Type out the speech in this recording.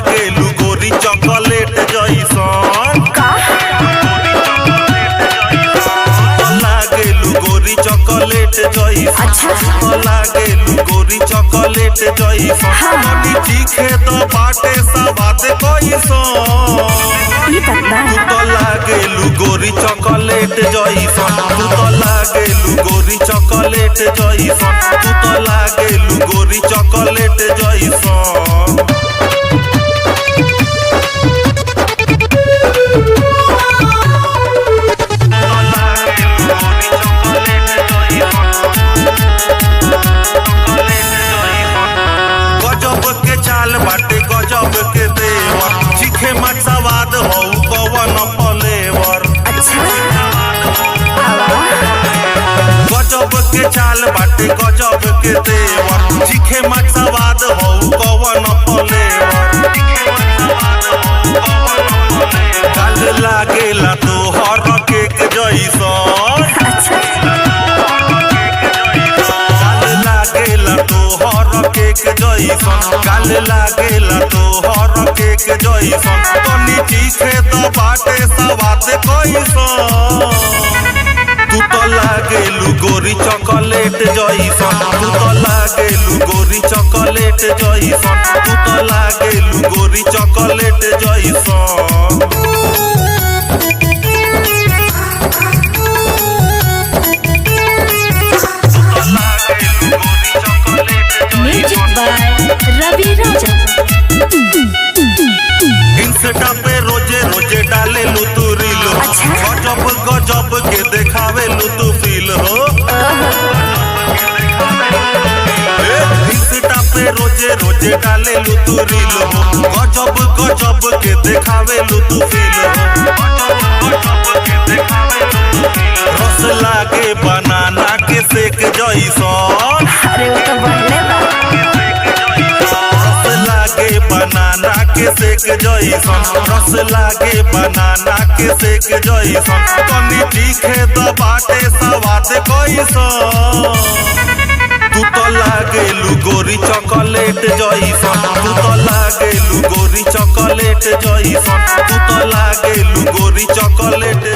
लागेलू गोरी चॉकलेट जइसन लागेलू गोरी चॉकलेट जइसन लागेलू गोरी चॉकलेट जइसन तनी चीखे तो बाटे सवाद कइसन तू तो लागेलू गोरी चॉकलेट जइसन तू तो लागेलू गोरी चॉकलेट जइसन तू तो लागेलू गोरी चॉकलेट जइसन गजब के चाल बाटे गजब के देवर चीखे मत सवाद हो कवन फ्लेवर गजब के चाल बाटे गजब के देवर चीखे मत सवाद हो कवन फ्लेवर काल लागेला तोहर केक जइसन काल लागेला तोहर केक जइसन तनी चीखे तो बाटे सवाद कइसन तू तो लागेलू गोरी चॉकलेट जइसन तू तो लागेलू गोरी चॉकलेट जइसन तू तो लागेलू गोरी चॉकलेट जइसन music by Ravi Raja. Insta पे रोजे रोजे डाले लू तू रील हो गजब गजब के देखावे लू तू फील हो इंस्टा पे रोजे रोजे डाले लू तू रील हो गजब गजब के देखावे लू तू फील हो रस लागे बनाना के सेक जइसन अरे वो तो बढ़ले बा रस लागे बनाना के सेक जइसन रस लागे बनाना के सेक जइसन तनी चीखे तो बाटे सवाद कइसन तू तो लागेलू गोरी चॉकलेट जइसन तू तो लागेलू गोरी चॉकलेट जइसन तू तो लागेलू गोरी चॉकलेट